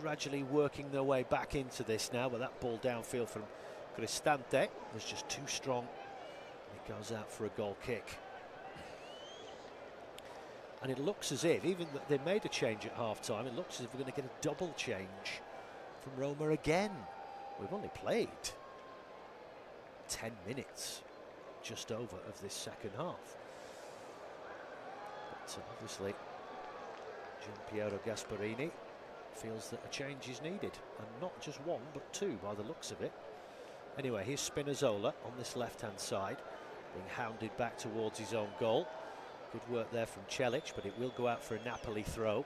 gradually working their way back into this now, but that ball downfield from Cristante was just too strong. It goes out for a goal kick. And it looks as if, even though they made a change at half-time, it looks as if we're going to get a double change from Roma again. We've only played 10 minutes, just over, of this second half. But obviously, Gianpiero Gasparini feels that a change is needed, and not just one but two by the looks of it. Anyway, here's Spinazzola on this left-hand side, being hounded back towards his own goal. Good work there from Celic, but it will go out for a Napoli throw,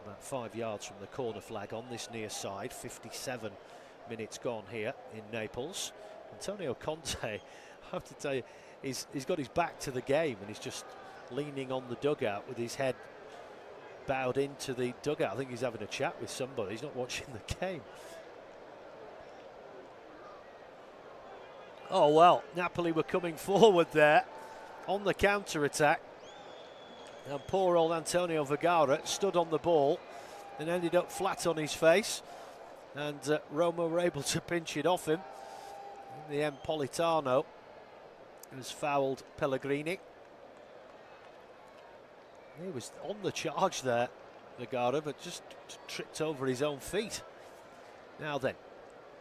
about 5 yards from the corner flag on this near side. 57 minutes gone here in Naples. Antonio Conte, I have to tell you, he's got his back to the game, and he's just leaning on the dugout with his head bowed into the dugout. I think he's having a chat with somebody. He's not watching the game. Oh well, Napoli were coming forward there on the counter-attack, and poor old Antonio Vergara stood on the ball and ended up flat on his face, and Roma were able to pinch it off him. In the end, Politano has fouled Pellegrini. He was on the charge there, Vergara, but just tripped over his own feet. Now then,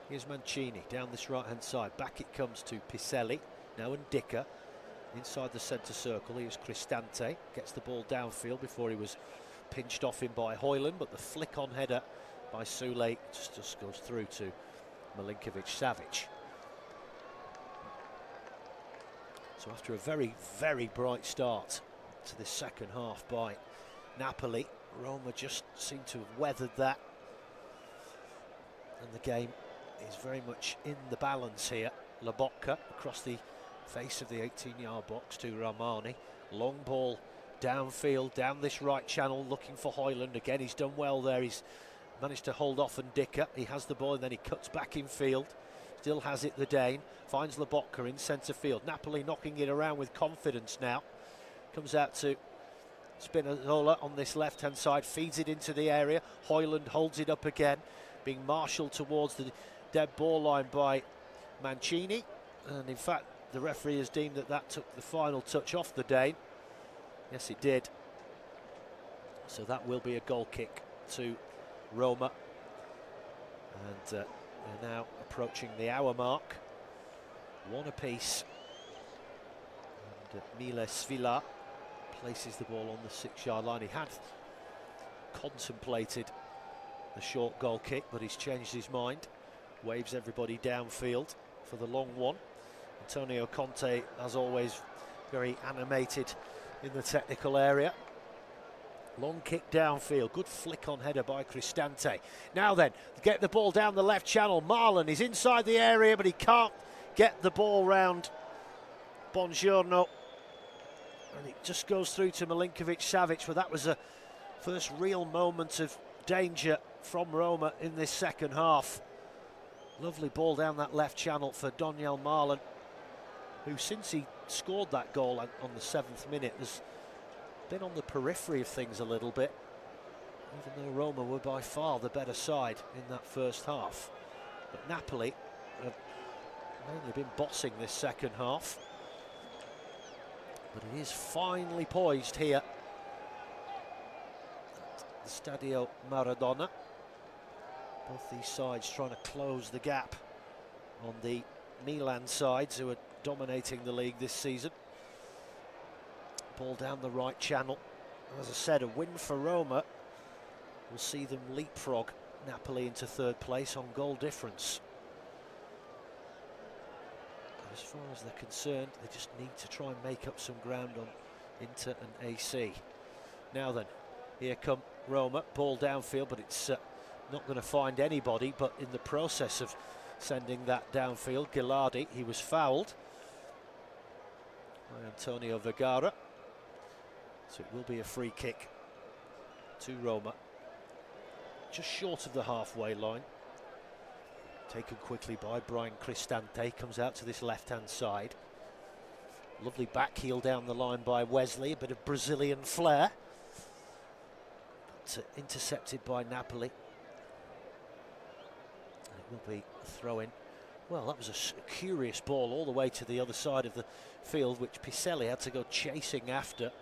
here's Mancini down this right-hand side. Back it comes to Piselli. Now Ndicka inside the centre circle. Here's Cristante. Gets the ball downfield before he was pinched off him by Højlund, but the flick-on header by Sule just goes through to Milinkovic-Savic. So after a very, very bright start to this second half by Napoli, Roma just seem to have weathered that, and the game is very much in the balance here. Lobotka across the face of the 18-yard box to Ramani. Long ball downfield, down this right channel, looking for Højlund. Again, he's done well there. He's managed to hold off Ndicka. He has the ball and then he cuts back in field. Still has it, the Dane. Finds Lobotka in centre field. Napoli knocking it around with confidence now. Comes out to Spinazzola on this left-hand side. Feeds it into the area. Højlund holds it up again, being marshalled towards the dead ball line by Mancini. And in fact, the referee has deemed that that took the final touch off the Dane. Yes, it did. So that will be a goal kick to Roma. And they're now approaching the hour mark. One apiece. And Miles Villa places the ball on the 6-yard line. He had contemplated the short goal kick, but he's changed his mind. Waves everybody downfield for the long one. Antonio Conte, as always, very animated in the technical area. Long kick downfield, good flick on header by Cristante. Now then, get the ball down the left channel. Marlon is inside the area, but he can't get the ball round Buongiorno. And it just goes through to Milinkovic-Savic, but that was a first real moment of danger from Roma in this second half. Lovely ball down that left channel for Daniel Marlon, who since he scored that goal on the 7th minute has been on the periphery of things a little bit, even though Roma were by far the better side in that first half. But Napoli have mainly been bossing this second half. But it is finely poised here at the Stadio Maradona. Both these sides trying to close the gap on the Milan sides, who are dominating the league this season. Ball down the right channel. As I said, a win for Roma will see them leapfrog Napoli into third place on goal difference. As far as they're concerned, they just need to try and make up some ground on Inter and AC. Now then, here come Roma, ball downfield, but it's not going to find anybody. But in the process of sending that downfield, Gilardi, he was fouled by Antonio Vergara. So it will be a free kick to Roma, just short of the halfway line. Taken quickly by Brian Cristante, comes out to this left-hand side. Lovely back heel down the line by Wesley, a bit of Brazilian flair. But intercepted by Napoli. will be a throw-in. Well, that was a curious ball all the way to the other side of the field, which Piselli had to go chasing after.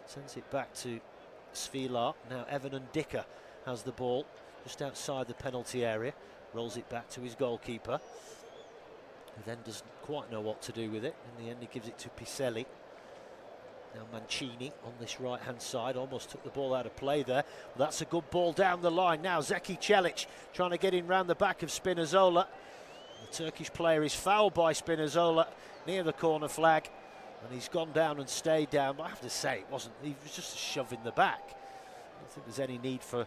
Sends it back to Svilar. Now Evan and Dicker has the ball just outside the penalty area. Rolls it back to his goalkeeper, who then doesn't quite know what to do with it. In the end, he gives it to Piselli. Now Mancini on this right-hand side almost took the ball out of play there. But that's a good ball down the line. Now Zeki Celic trying to get in round the back of Spinazzola. The Turkish player is fouled by Spinazzola near the corner flag, and he's gone down and stayed down. But I have to say, it was just a shove in the back. I don't think there's any need for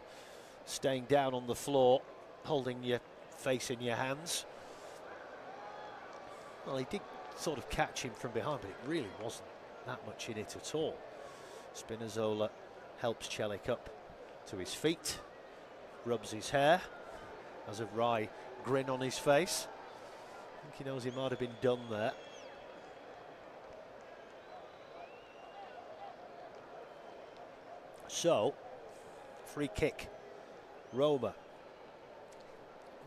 staying down on the floor, holding your face in your hands. Well, he did sort of catch him from behind, but it really wasn't that much in it at all. Spinazzola helps Celic up to his feet, rubs his hair, has a wry grin on his face. I think he knows he might have been done there. So, free kick, Roma.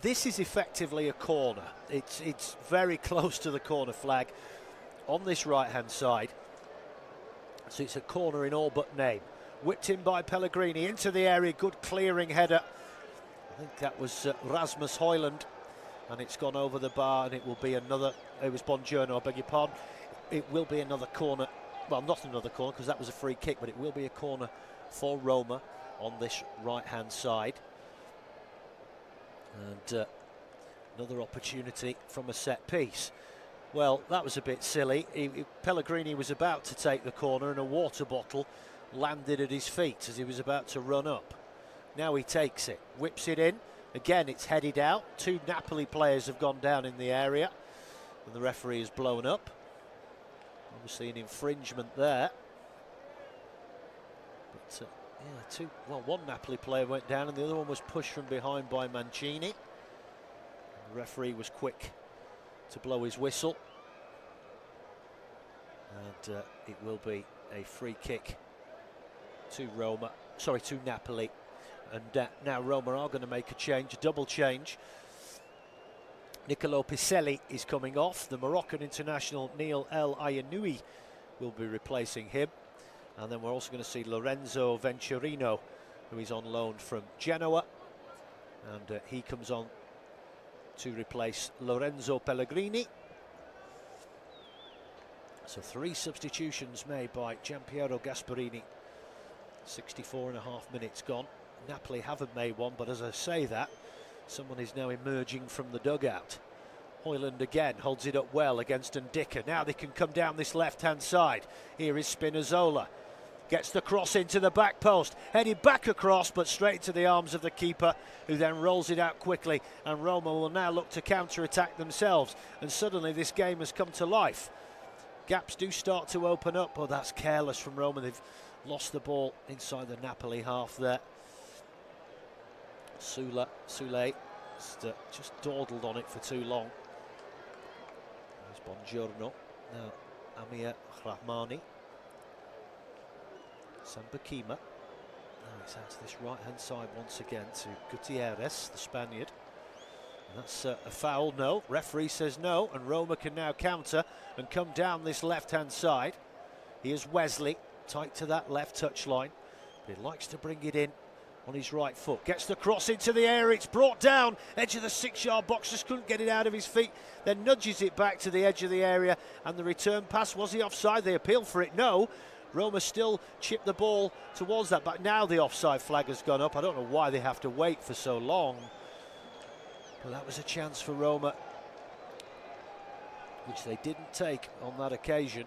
This is effectively a corner. It's very close to the corner flag on this right-hand side. So it's a corner in all but name. Whipped in by Pellegrini into the area, good clearing header. I think that was Rasmus Højlund, and it's gone over the bar, and it will be another. It was Bongiorno, I beg your pardon. It will be another corner. Well, not another corner because that was a free kick, but it will be a corner for Roma on this right-hand side. And another opportunity from a set piece. Well, that was a bit silly. Pellegrini was about to take the corner and a water bottle landed at his feet as he was about to run up. Now he takes it, whips it in. Again, it's headed out. Two Napoli players have gone down in the area, and the referee has blown up. Obviously an infringement there. But yeah, one Napoli player went down and the other one was pushed from behind by Mancini. The referee was quick to blow his whistle, and it will be a free kick to Roma, sorry, to Napoli. And now Roma are going to make a change, a double change. Nicolo Piselli is coming off. The Moroccan international Neil El Ayanoui will be replacing him. And then we're also going to see Lorenzo Venturino, who is on loan from Genoa. And he comes on to replace Lorenzo Pellegrini. So 3 substitutions made by Gianpiero Gasperini. 64.5 minutes gone. Napoli haven't made one, but as I say that, someone is now emerging from the dugout. Højlund again holds it up well against Ndicka. Now they can come down this left-hand side. Here is Spinazzola. Gets the cross into the back post. Headed back across, but straight to the arms of the keeper, who then rolls it out quickly. And Roma will now look to counter-attack themselves. And suddenly this game has come to life. Gaps do start to open up. Oh, that's careless from Roma. They've lost the ball inside the Napoli half there. Sule just dawdled on it for too long. There's Bongiorno. Now Amir Rahmani. Sambakima. Now it's out to this right-hand side once again to Gutierrez, the Spaniard. And that's a foul, no. Referee says no, and Roma can now counter and come down this left-hand side. Here's Wesley, tight to that left touchline, but he likes to bring it in on his right foot. Gets the cross into the air, it's brought down, edge of the 6-yard box, just couldn't get it out of his feet, then nudges it back to the edge of the area, and the return pass, was he offside? They appeal for it, no. Roma still chipped the ball towards that, but now the offside flag has gone up. I don't know why they have to wait for so long, but that was a chance for Roma, which they didn't take on that occasion.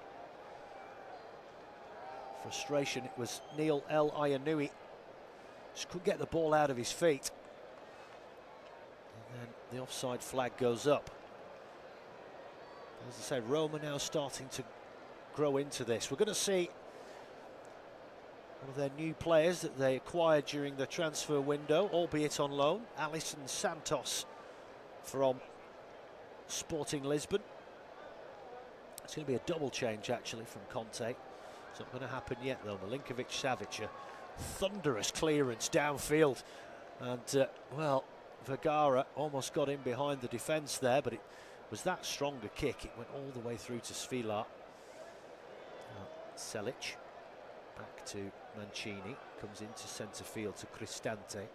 Frustration, it was Neil El Ayanoui. Just couldn't get the ball out of his feet. And then the offside flag goes up. As I say, Roma now starting to grow into this. We're going to see one of their new players that they acquired during the transfer window, albeit on loan, Alisson Santos from Sporting Lisbon. It's going to be a double change actually from Conte. It's not going to happen yet though. Milinkovic-Savic, a thunderous clearance downfield, and well, Vergara almost got in behind the defence there, but it was that strong a kick. It went all the way through to Svilar. Selic back to Mancini, comes into centre field to Cristante.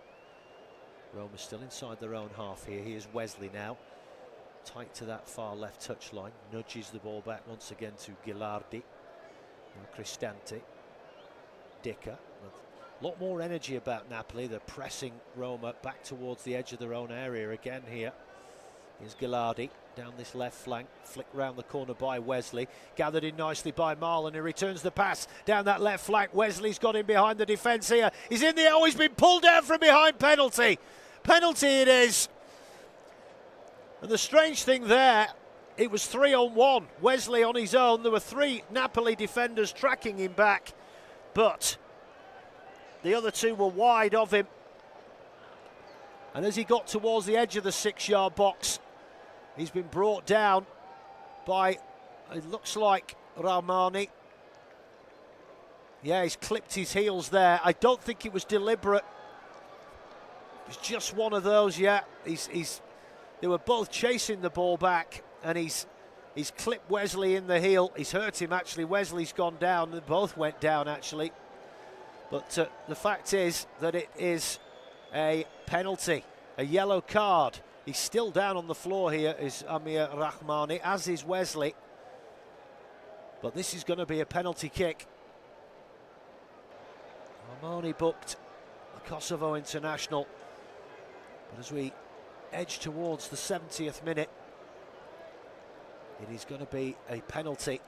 Roma still inside their own half here. Here's Wesley now, tight to that far left touchline, nudges the ball back once again to Gilardi. Now Cristante, Dicker. A lot more energy about Napoli. They're pressing Roma back towards the edge of their own area again here. Here's Gilardi down this left flank, flick round the corner by Wesley, gathered in nicely by Marlon, who returns the pass down that left flank. Wesley's got in behind the defence here. He's in the air. Oh, he's been pulled down from behind. Penalty. Penalty it is. And the strange thing there, it was 3-on-1. Wesley on his own. There were 3 Napoli defenders tracking him back, but the other 2 were wide of him. And as he got towards the edge of the 6-yard box, he's been brought down by, it looks like, Rahmani. Yeah, he's clipped his heels there. I don't think it was deliberate. It was just one of those, yeah. They were both chasing the ball back, and he's clipped Wesley in the heel. He's hurt him, actually. Wesley's gone down. They both went down, actually. But the fact is that it is a penalty, a yellow card. He's still down on the floor here, is Amir Rahmani, as is Wesley. But this is going to be a penalty kick. Rahmani booked the Kosovo international. But as we edge towards the 70th minute, it is going to be a penalty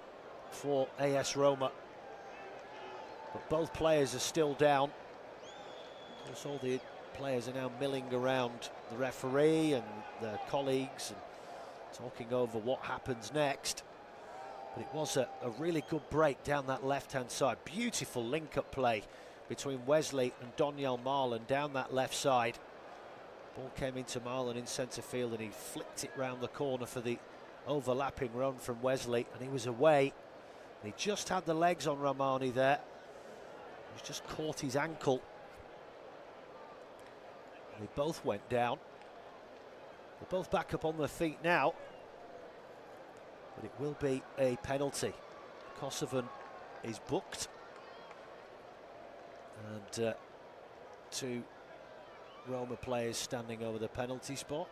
for AS Roma. But both players are still down. Of course, all the players are now milling around the referee and their colleagues and talking over what happens next. But it was a really good break down that left-hand side. Beautiful link-up play between Wesley and Donyell Marlon down that left side. Ball came into Marlon in centre field, and he flicked it round the corner for the overlapping run from Wesley, and he was away. And he just had the legs on Rahmani there. He's just caught his ankle. And they both went down. They're both back up on their feet now. But it will be a penalty. Kosovan is booked. And 2 Roma players standing over the penalty spot.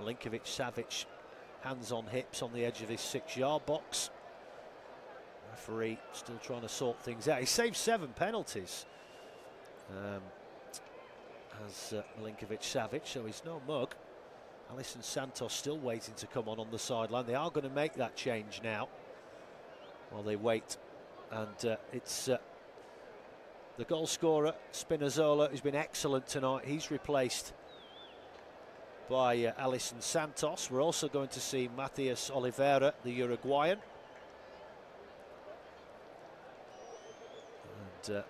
Milinkovic-Savic, hands on hips on the edge of his 6-yard box. Referee still trying to sort things out. He saved 7 penalties as Milinkovic-Savic, so he's no mug. Alisson Santos still waiting to come on the sideline. They are going to make that change now while they wait. And it's the goal scorer, Spinazzola, who's been excellent tonight. He's replaced by Alisson Santos. We're also going to see Matias Oliveira, the Uruguayan. And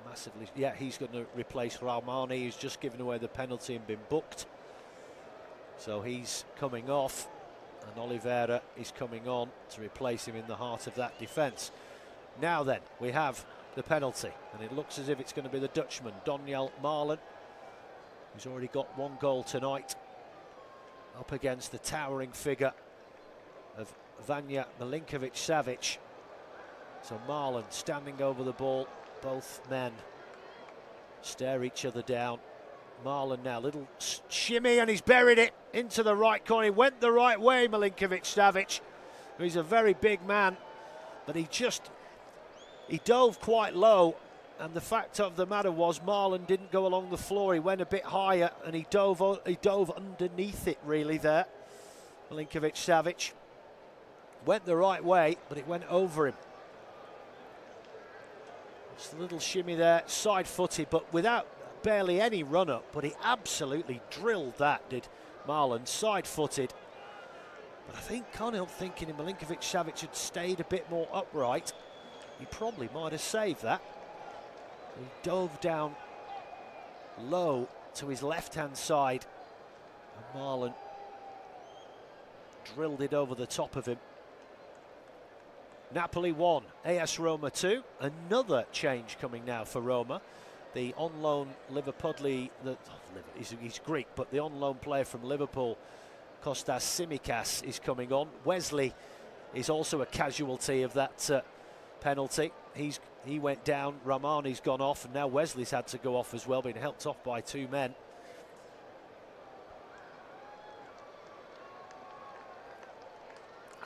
massively, yeah, he's going to replace Rahmani, who's just given away the penalty and been booked. So he's coming off, and Oliveira is coming on to replace him in the heart of that defence. Now then, we have the penalty, and it looks as if it's going to be the Dutchman, Donyell Marlon, who's already got 1 goal tonight, up against the towering figure of Vanja Milinkovic-Savic. So Marlon standing over the ball, both men stare each other down. Marlon now, little shimmy, and he's buried it into the right corner. He went the right way, Milinkovic-Savic. He's a very big man, but he dove quite low, and the fact of the matter was Marlon didn't go along the floor. He went a bit higher, and he dove underneath it really there. Milinkovic-Savic went the right way, but it went over him. Just a little shimmy there, side-footed, but without barely any run-up, but he absolutely drilled that, did Marlon, side-footed. But I think, can't help thinking if Milinkovic-Savic had stayed a bit more upright, he probably might have saved that. He dove down low to his left-hand side, and Marlon drilled it over the top of him. Napoli 1, AS Roma 2. Another change coming now for Roma. the on-loan Liverpudli, he's Greek, but the on-loan player from Liverpool, Kostas Tsimikas, is coming on. Wesley is also a casualty of that penalty. He went down, Rahmani's gone off, and now Wesley's had to go off as well, being helped off by two men.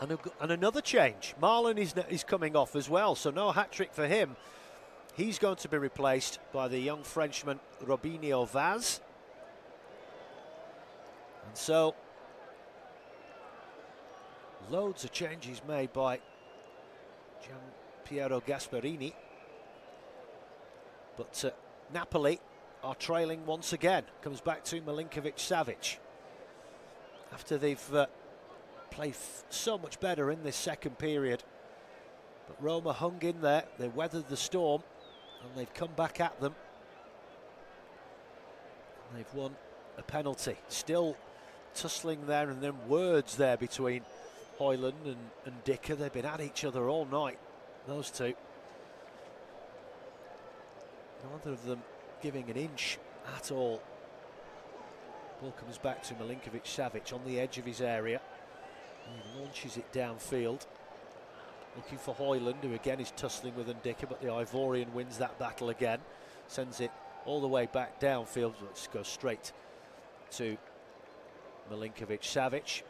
And another change. Marlon is coming off as well, so no hat-trick for him. He's going to be replaced by the young Frenchman Robinho Vaz. And so, loads of changes made by Gianpiero Gasperini. But Napoli are trailing once again. Comes back to Milinkovic-Savic. After they've played so much better in this second period. But Roma hung in there. They weathered the storm. And they've come back at them. And they've won a penalty. Still tussling there, and then words there between Højlund and Dicker. They've been at each other all night, those two. Neither of them giving an inch at all. Ball comes back to Milinkovic-Savic on the edge of his area. He launches it downfield. Looking for Højlund, who again is tussling with Ndicka, but the Ivorian wins that battle again. Sends it all the way back downfield. Let's go straight to Milinkovic-Savic.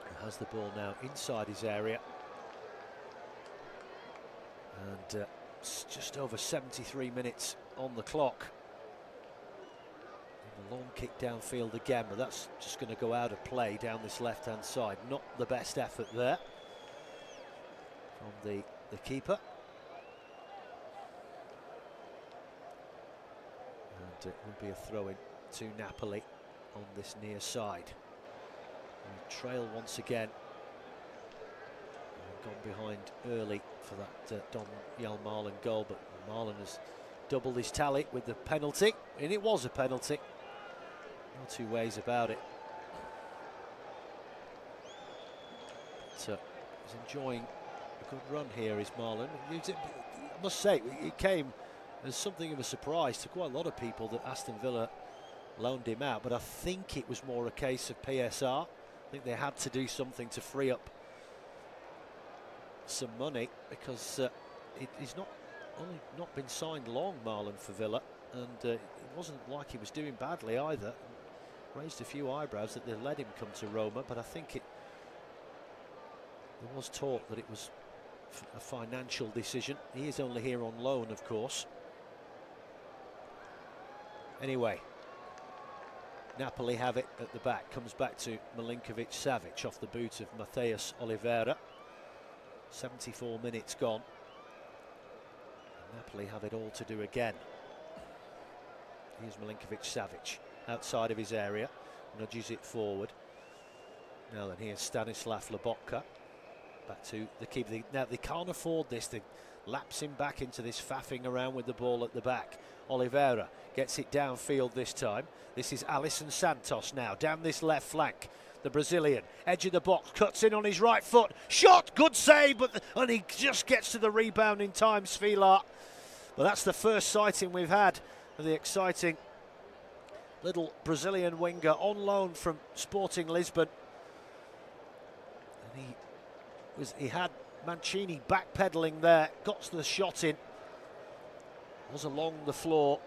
Who has the ball now inside his area. And it's just over 73 minutes on the clock. And a long kick downfield again, but that's just going to go out of play down this left-hand side. Not the best effort there from the keeper. And it will be a throw-in to Napoli on this near side. We trail once again. And gone behind early for that Don Marlon goal, but Marlon has doubled his tally with the penalty, and it was a penalty. No two ways about it. But he's enjoying a good run here, is Marlon. I must say, it came as something of a surprise to quite a lot of people that Aston Villa loaned him out, but I think it was more a case of PSR. I think they had to do something to free up some money, because he's not been signed long, Marlon, for Villa, and it wasn't like he was doing badly either. Raised a few eyebrows that they let him come to Roma, but I think there was talk that it was a financial decision. He is only here on loan, of course. Anyway, Napoli have it at the back. Comes back to Milinkovic-Savic off the boot of Matheus Oliveira. 74 minutes gone. And Napoli have it all to do again. Here's Milinkovic-Savic outside of his area, nudges it forward. Now then, here's Stanislav Lobotka. Back to the keeper. Now they can't afford this. They lapse him back into this faffing around with the ball at the back. Oliveira gets it downfield this time. This is Alisson Santos now down this left flank. The Brazilian, edge of the box, cuts in on his right foot. Shot, good save, and he just gets to the rebound in time, Svilar. But that's the first sighting we've had of the exciting little Brazilian winger on loan from Sporting Lisbon. And he had Mancini backpedaling there, got the shot in, was along the floor.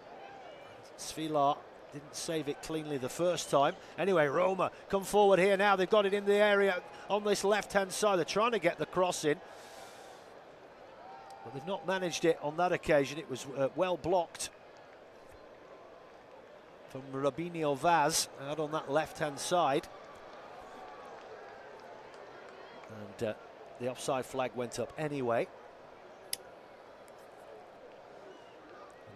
Svilar didn't save it cleanly the first time. Anyway, Roma come forward here now. They've got it in the area on this left-hand side. They're trying to get the cross in, but they've not managed it on that occasion. It was well blocked from Robinho Vaz out on that left-hand side. And the offside flag went up anyway.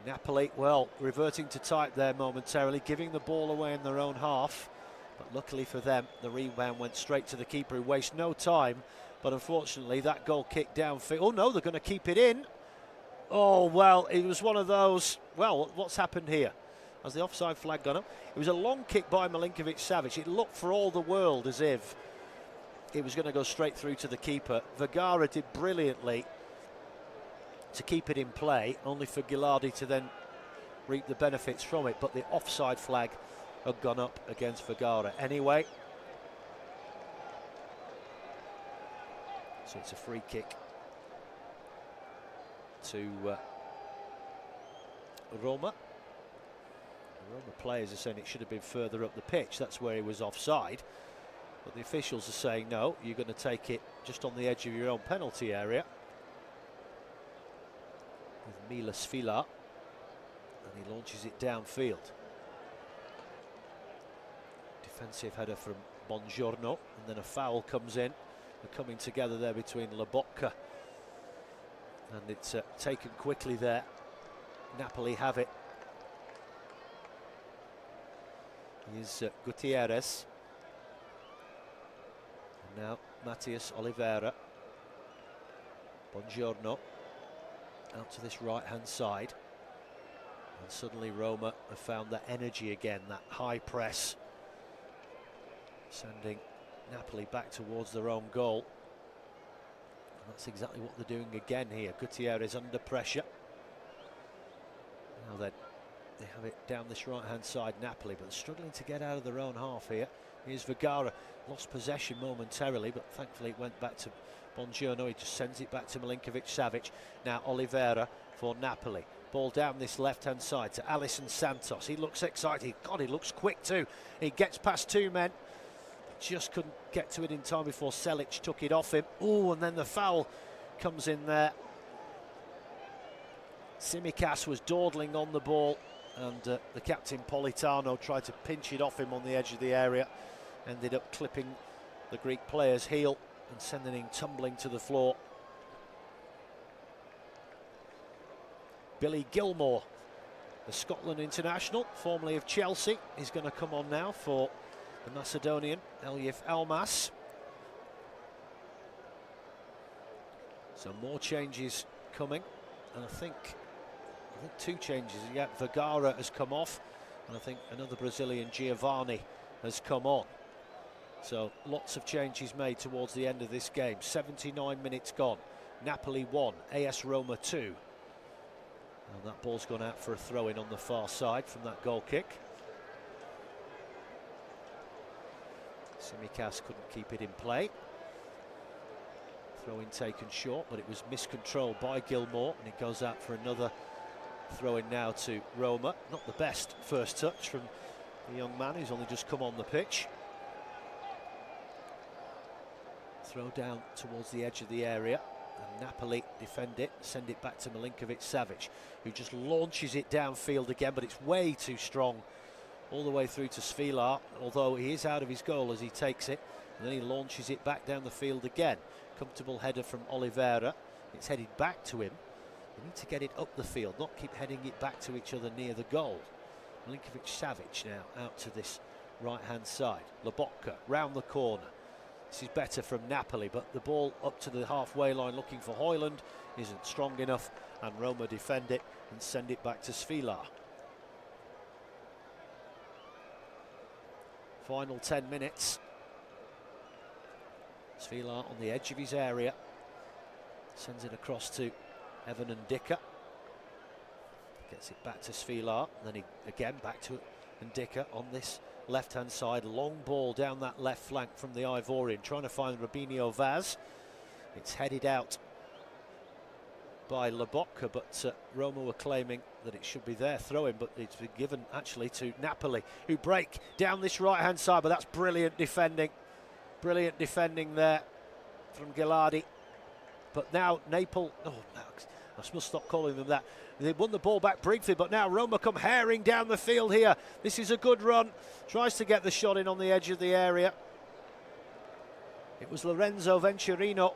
Napoli, well, reverting to type there momentarily, giving the ball away in their own half. But luckily for them, the rebound went straight to the keeper, who wastes no time. But unfortunately, that goal kicked downfield. Oh no, they're going to keep it in. Oh, well, it was one of those. Well, what's happened here? Has the offside flag gone up? It was a long kick by Milinkovic-Savic. It looked for all the world as if it was going to go straight through to the keeper. Vergara did brilliantly to keep it in play, only for Gilardi to then reap the benefits from it. But the offside flag had gone up against Vergara anyway. So it's a free kick to Roma. The Roma players are saying it should have been further up the pitch. That's where he was offside. But the officials are saying, no, you're going to take it just on the edge of your own penalty area. With Milas Fila. And he launches it downfield. Defensive header from Buongiorno. And then a foul comes in. They're coming together there between Lobotka. And it's taken quickly there. Napoli have it. Here's Gutierrez. And now Matias Oliveira. Buongiorno. Out to this right-hand side. And suddenly Roma have found that energy again, that high press. Sending Napoli back towards their own goal. And that's exactly what they're doing again here. Gutierrez under pressure. Now then, they have it down this right-hand side, Napoli, but they're struggling to get out of their own half here. Here's Vergara, lost possession momentarily, but thankfully it went back to Buongiorno. He just sends it back to Milinkovic-Savic. Now Oliveira for Napoli. Ball down this left-hand side to Alisson Santos. He looks excited. God, he looks quick too. He gets past two men. Just couldn't get to it in time before Selic took it off him. Oh, and then the foul comes in there. Tsimikas was dawdling on the ball, and the captain Politano tried to pinch it off him on the edge of the area. Ended up clipping the Greek player's heel and sending him tumbling to the floor. Billy Gilmour, the Scotland international, formerly of Chelsea, is going to come on now for the Macedonian Elif Almas. So more changes coming, and I think two changes. Yeah, Vergara has come off, and I think another Brazilian, Giovanni, has come on. So lots of changes made towards the end of this game. 79 minutes gone. Napoli 1, AS Roma 2. And that ball's gone out for a throw-in on the far side from that goal kick. Tsimikas couldn't keep it in play. Throw-in taken short, but it was miscontrolled by Gilmour, and it goes out for another throw-in now to Roma. Not the best first touch from the young man who's only just come on the pitch. Throw down towards the edge of the area, and Napoli defend it, send it back to Milinkovic-Savic, who just launches it downfield again, but it's way too strong all the way through to Svilar, although he is out of his goal as he takes it, and then he launches it back down the field again. Comfortable header from Oliveira. It's headed back to him. They need to get it up the field, not keep heading it back to each other near the goal. Milinkovic-Savic now out to this right-hand side. Lobotka round the corner. This is better from Napoli, but the ball up to the halfway line looking for Højlund isn't strong enough, and Roma defend it and send it back to Svilar. Final 10 minutes. Svilar on the edge of his area. Sends it across to Evan Ndicka. Gets it back to Svilar. Then he again back to Ndicka on this left-hand side. Long ball down that left flank from the Ivorian, trying to find Robinho Vaz. It's headed out by Lobotka, but Roma were claiming that it should be their throw-in, but it's been given actually to Napoli, who break down this right-hand side, but that's brilliant defending. Brilliant defending there from Gilardi. But now Napoli, oh, I must stop calling them that. They won the ball back briefly, but now Roma come herring down the field here. This is a good run. Tries to get the shot in on the edge of the area. It was Lorenzo Venturino.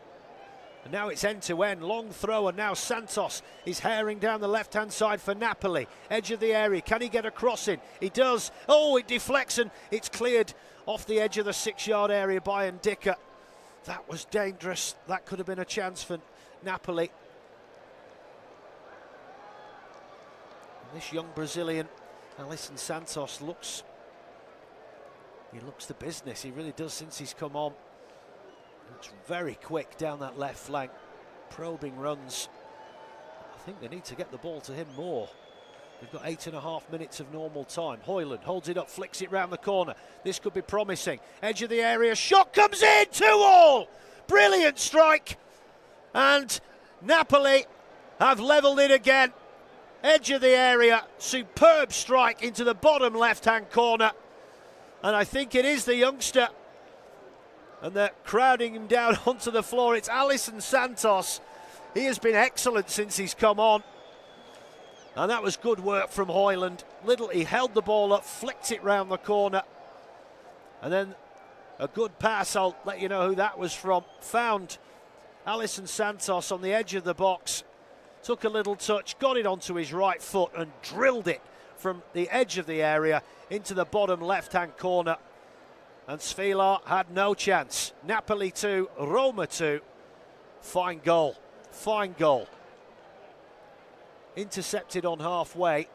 And now it's end-to-end, long throw, and now Santos is herring down the left-hand side for Napoli. Edge of the area, can he get a cross in? He does. Oh, it deflects and it's cleared off the edge of the 6-yard area by Ndicka. That was dangerous. That could have been a chance for Napoli. And this young Brazilian, Alisson Santos, looks the business. He really does since he's come on. Looks very quick down that left flank, probing runs. I think they need to get the ball to him more. We've got 8.5 minutes of normal time. Højlund holds it up, flicks it round the corner. This could be promising. Edge of the area, shot comes in, 2-2! Brilliant strike. And Napoli have levelled it again. Edge of the area, superb strike into the bottom left-hand corner. And I think it is the youngster. And they're crowding him down onto the floor. It's Alisson Santos. He has been excellent since he's come on. And that was good work from Højlund. He held the ball up, flicked it round the corner. And then a good pass, I'll let you know who that was from. Found Alisson Santos on the edge of the box. Took a little touch, got it onto his right foot and drilled it from the edge of the area into the bottom left-hand corner. And Svilar had no chance. Napoli 2, Roma 2. Fine goal, fine goal. Intercepted on halfway. It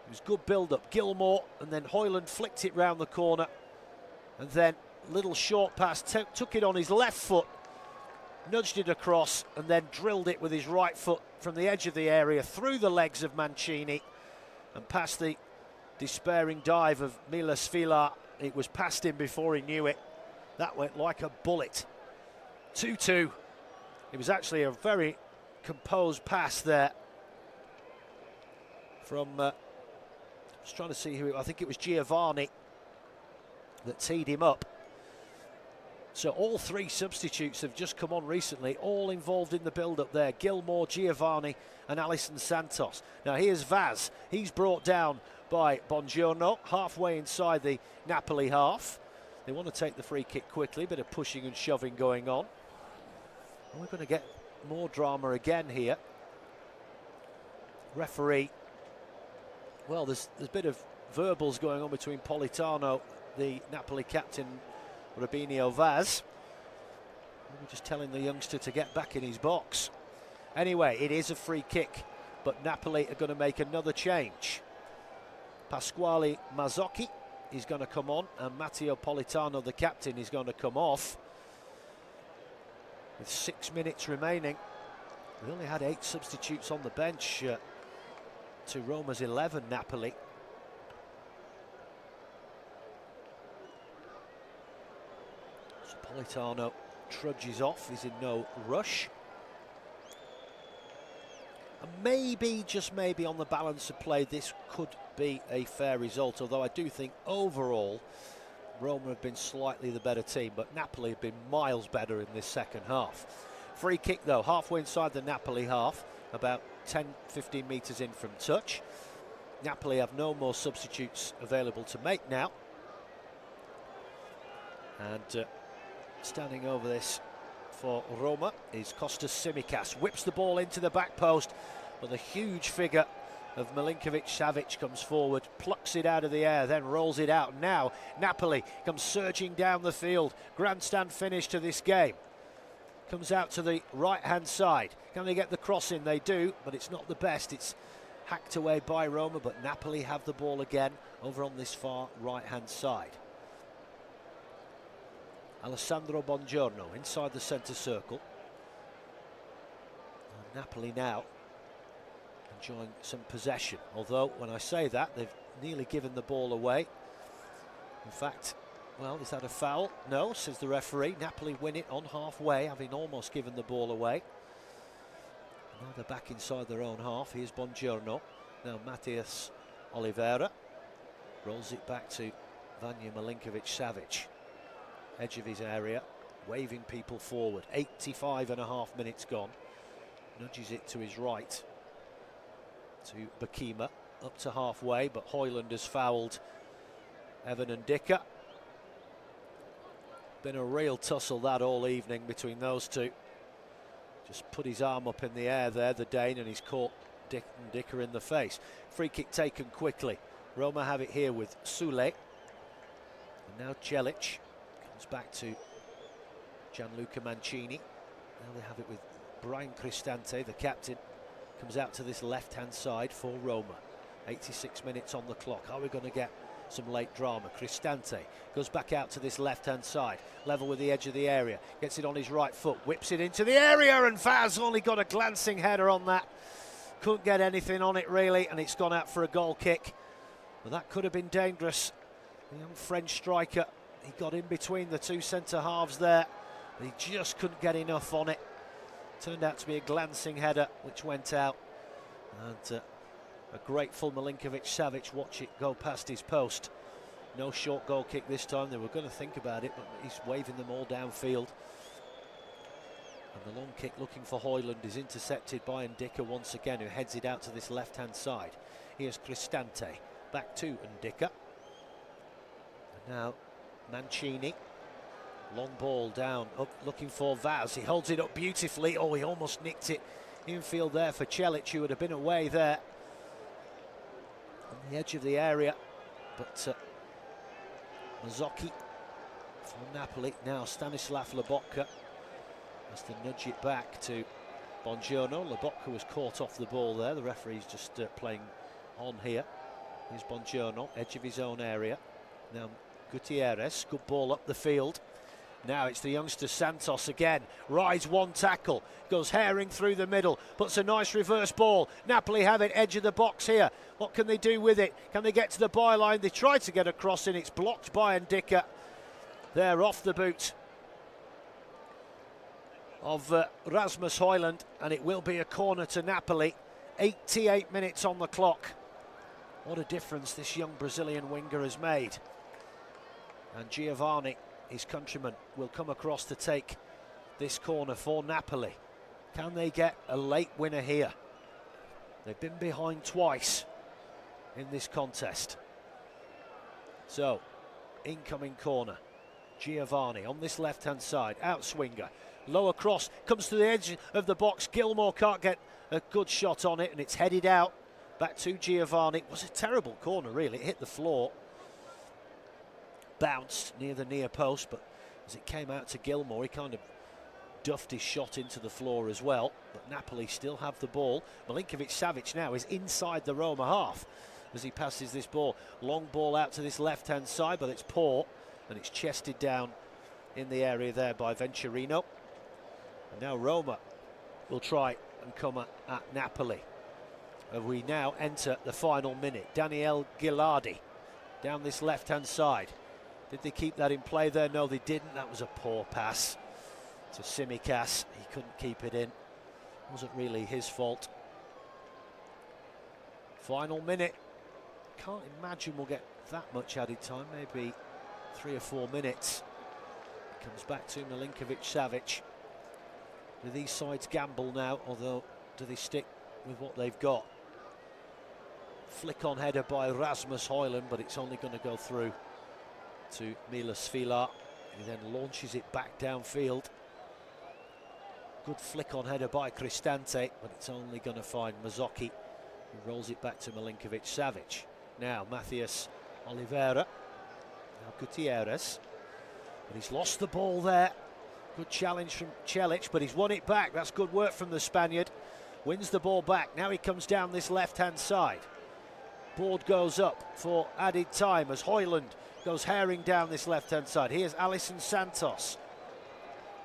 was good build-up. Gilmour, and then Højlund flicked it round the corner. And then little short pass, took it on his left foot, nudged it across, and then drilled it with his right foot from the edge of the area through the legs of Mancini and past the despairing dive of Mila Svilar. It was past him before he knew it. That went like a bullet. 2-2. It was actually a very composed pass there from, I was trying to see who, I think it was Giovanni that teed him up. So all three substitutes have just come on recently, all involved in the build-up there. Gilmour, Giovanni and Alisson Santos. Now here's Vaz. He's brought down by Buongiorno, halfway inside the Napoli half. They want to take the free kick quickly, bit of pushing and shoving going on. And we're going to get more drama again here. Referee, well, there's a bit of verbals going on between Politano, the Napoli captain, Robinho Vaz. We're just telling the youngster to get back in his box. Anyway, it is a free kick, but Napoli are going to make another change. Pasquale Mazzocchi is going to come on, and Matteo Politano, the captain, is going to come off. With 6 minutes remaining, we only had 8 substitutes on the bench to Roma's 11, Napoli. So Politano trudges off, he's in no rush. And maybe, just maybe on the balance of play, this could be a fair result, although I do think overall Roma have been slightly the better team, but Napoli have been miles better in this second half. Free kick though, halfway inside the Napoli half, about 10-15 metres in from touch. Napoli have no more substitutes available to make now. And standing over this for Roma is Kostas Tsimikas. Whips the ball into the back post, but the huge figure of Milinkovic-Savic comes forward, plucks it out of the air, then rolls it out. Now Napoli comes surging down the field. Grandstand finish to this game. Comes out to the right-hand side. Can they get the cross in? They do, but it's not the best. It's hacked away by Roma, but Napoli have the ball again over on this far right-hand side. Alessandro Buongiorno inside the centre circle. And Napoli now enjoying some possession, although when I say that, they've nearly given the ball away. In fact, well, is that a foul? No, says the referee. Napoli win it on halfway, having almost given the ball away. Now they're back inside their own half. Here's Buongiorno. Now Matthias Oliveira rolls it back to Vanja Milinkovic-Savic. Edge of his area, waving people forward. 85.5 minutes gone. Nudges it to his right to Bakima, up to halfway, but Højlund has fouled Evan and Dicker. Been a real tussle that all evening between those two. Just put his arm up in the air there, the Dane, and he's caught Dicker in the face. Free kick taken quickly. Roma have it here with Sule. And now Celic comes back to Gianluca Mancini. Now they have it with Brian Cristante, the captain. Comes out to this left-hand side for Roma. 86 minutes on the clock. Are we going to get some late drama? Cristante goes back out to this left-hand side, level with the edge of the area. Gets it on his right foot, whips it into the area, and Vaz only got a glancing header on that. couldn't get anything on it really, and it's gone out for a goal kick. But that could have been dangerous. The young French striker, he got in between the two centre halves there, but he just couldn't get enough on it. Turned out to be a glancing header which went out, and a grateful Milinkovic-Savic watch it go past his post. No short goal kick this time. They were going to think about it, but he's waving them all downfield. And the long kick looking for Højlund is intercepted by Ndicka once again, who heads it out to this left-hand side. Here's Cristante, back to Ndicka. And now Mancini. Long ball down, up looking for Vaz. He holds it up beautifully. Oh, he almost nicked it infield there for Celic, who would have been away there on the edge of the area. But Mazzocchi for Napoli. Now Stanislav Lobotka has to nudge it back to Bongiorno. Lobotka was caught off the ball there. The referee's just playing on here. Here's Bongiorno, edge of his own area. Now Gutierrez, good ball up the field. Now it's the youngster Santos again, rides one tackle, goes herring through the middle, puts a nice reverse ball. Napoli have it, edge of the box here. What can they do with it? Can they get to the byline? They try to get across in, it's blocked by Ndicka. They're off the boot of Rasmus Højlund, and it will be a corner to Napoli. 88 minutes on the clock. What a difference this young Brazilian winger has made. And Giovanni, his countryman, will come across to take this corner for Napoli. Can they get a late winner here? They've been behind twice in this contest. So, incoming corner. Giovanni on this left-hand side, outswinger, lower cross, comes to the edge of the box. Gilmour can't get a good shot on it, and it's headed out. Back to Giovanni. It was a terrible corner, really. It hit the floor. Bounced near the near post, but as it came out to Gilmour, he kind of duffed his shot into the floor as well. But Napoli still have the ball. Milinkovic-Savic now is inside the Roma half as he passes this ball. Long ball out to this left-hand side, but it's poor, and it's chested down in the area there by Venturino. And now Roma will try and come at Napoli. And we now enter the final minute. Daniel Gilardi down this left-hand side. Did they keep that in play there? No, they didn't. That was a poor pass to Tsimikas. He couldn't keep it in. Wasn't really his fault. Final minute. Can't imagine we'll get that much added time. Maybe 3 or 4 minutes. It comes back to Milinkovic-Savic. Do these sides gamble now, although do they stick with what they've got? Flick on header by Rasmus Højlund, but it's only going to go through to Milos Svilar. He then launches it back downfield. Good flick on header by Cristante, but it's only going to find Mazzocchi, who rolls it back to Milinkovic-Savic. Now Matthias Oliveira. Now Gutierrez. But he's lost the ball there. Good challenge from Celic, but he's won it back. That's good work from the Spaniard. Wins the ball back. Now he comes down this left-hand side. Board goes up for added time as Højlund goes herring down this left-hand side. Here's Alisson Santos.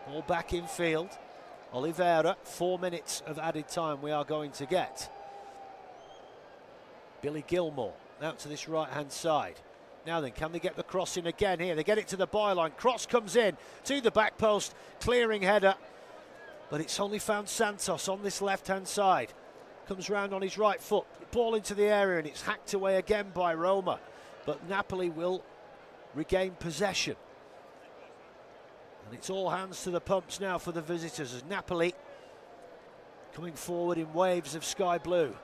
Ball back in field. Oliveira, 4 minutes of added time we are going to get. Billy Gilmour out to this right-hand side. Now then, can they get the cross in again here? They get it to the byline. Cross comes in to the back post. Clearing header. But it's only found Santos on this left-hand side. Comes round on his right foot. Ball into the area, and it's hacked away again by Roma. But Napoli will regain possession. And it's all hands to the pumps now for the visitors as Napoli coming forward in waves of sky blue.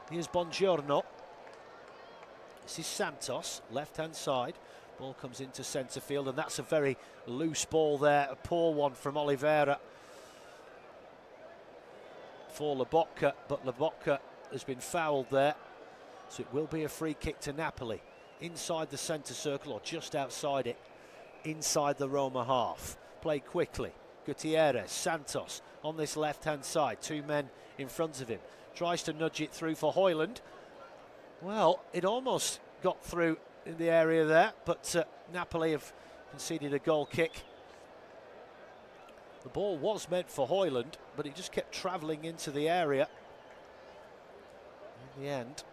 Here's Bongiorno. This is Santos, left-hand side. Ball comes into centre field, and that's a very loose ball there. A poor one from Oliveira for Lobotka, but Lobotka has been fouled there. So it will be a free kick to Napoli. Inside the centre circle, or just outside it, inside the Roma half. Played quickly. Gutierrez, Santos on this left-hand side. 2 men in front of him. Tries to nudge it through for Højlund. Well, it almost got through in the area there, but Napoli have conceded a goal kick. The ball was meant for Højlund, but it just kept travelling into the area. In the end,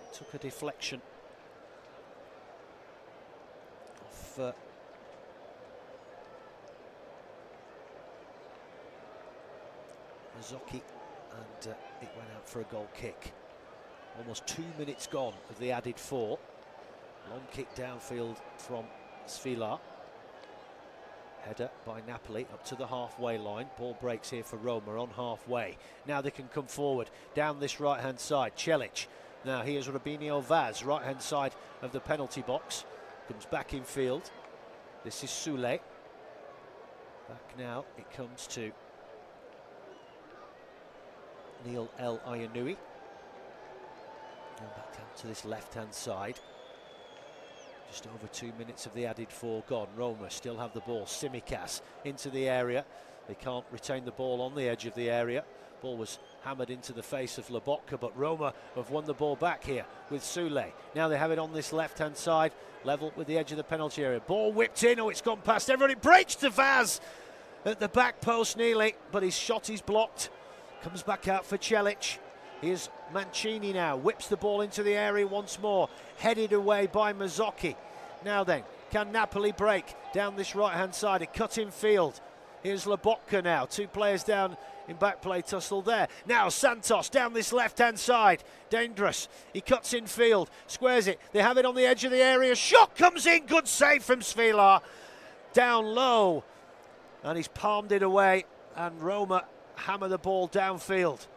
it took a deflection off Mazzocchi, and it went out for a goal kick. Almost 2 minutes gone of the added 4. Long kick downfield from Svilar. Header by Napoli up to the halfway line. Ball breaks here for Roma on halfway. Now they can come forward down this right-hand side. Celic. Now here's Robinho Vaz, right-hand side of the penalty box. Comes back in field. This is Soule. Back now it comes to Neil El Ayanui. And back down to this left-hand side. Just over 2 minutes of the added 4 gone. Roma still have the ball. Tsimikas into the area. They can't retain the ball on the edge of the area. Ball was hammered into the face of Lobotka, but Roma have won the ball back here with Soule. Now they have it on this left-hand side, level with the edge of the penalty area. Ball whipped in. Oh, it's gone past everybody. Breaks to Vaz at the back post nearly, but his shot is blocked. Comes back out for Celic. Here's Mancini now, whips the ball into the area once more, headed away by Mazzocchi. Now then, can Napoli break down this right-hand side? A cut in field. Here's Lobotka now, 2 players down in back play tussle there. Now Santos down this left-hand side, dangerous. He cuts in field, squares it. They have it on the edge of the area. Shot comes in, good save from Svilar. Down low, and he's palmed it away, and Roma hammer the ball downfield.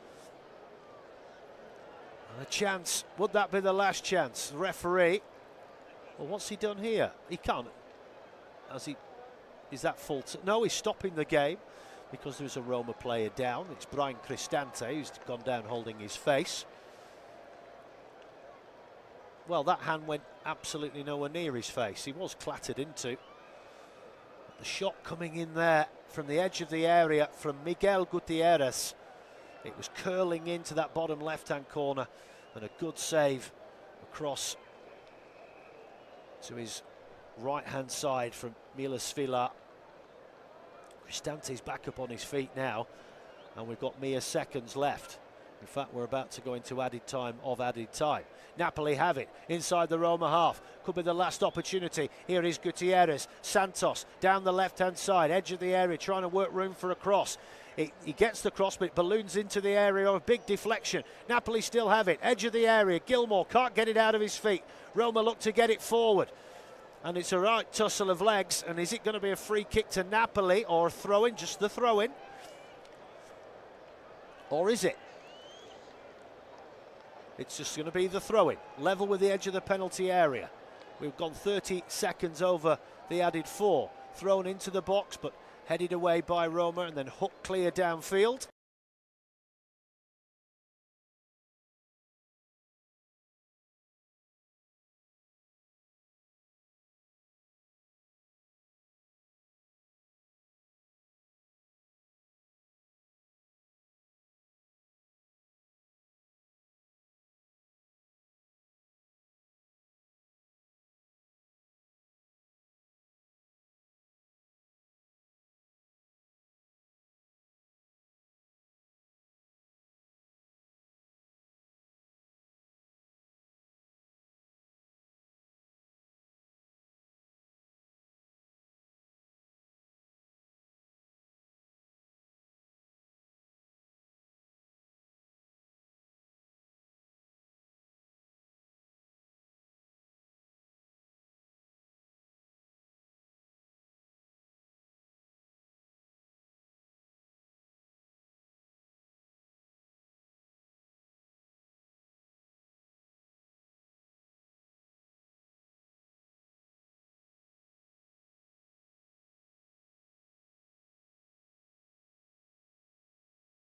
A chance, would that be the last chance? The referee, well, what's he done here? He can't. Is that full? No, he's stopping the game because there's a Roma player down. It's Brian Cristante who's gone down holding his face. Well, that hand went absolutely nowhere near his face. He was clattered into. The shot coming in there from the edge of the area from Miguel Gutierrez. It was curling into that bottom left-hand corner, and a good save across to his right-hand side from Milos Svilar. Cristante's back up on his feet now, and we've got mere seconds left. In fact, we're about to go into added time of added time. Napoli have it inside the Roma half. Could be the last opportunity. Here is Gutierrez. Santos down the left-hand side, edge of the area, trying to work room for a cross. He gets the cross, but it balloons into the area. A big deflection. Napoli still have it. Edge of the area. Gilmour can't get it out of his feet. Roma look to get it forward. And it's a right tussle of legs. And is it going to be a free kick to Napoli or a throw-in? Just the throw-in. Or is it? It's just going to be the throw-in. Level with the edge of the penalty area. We've gone 30 seconds over the added 4. Thrown into the box, but headed away by Roma and then hooked clear downfield.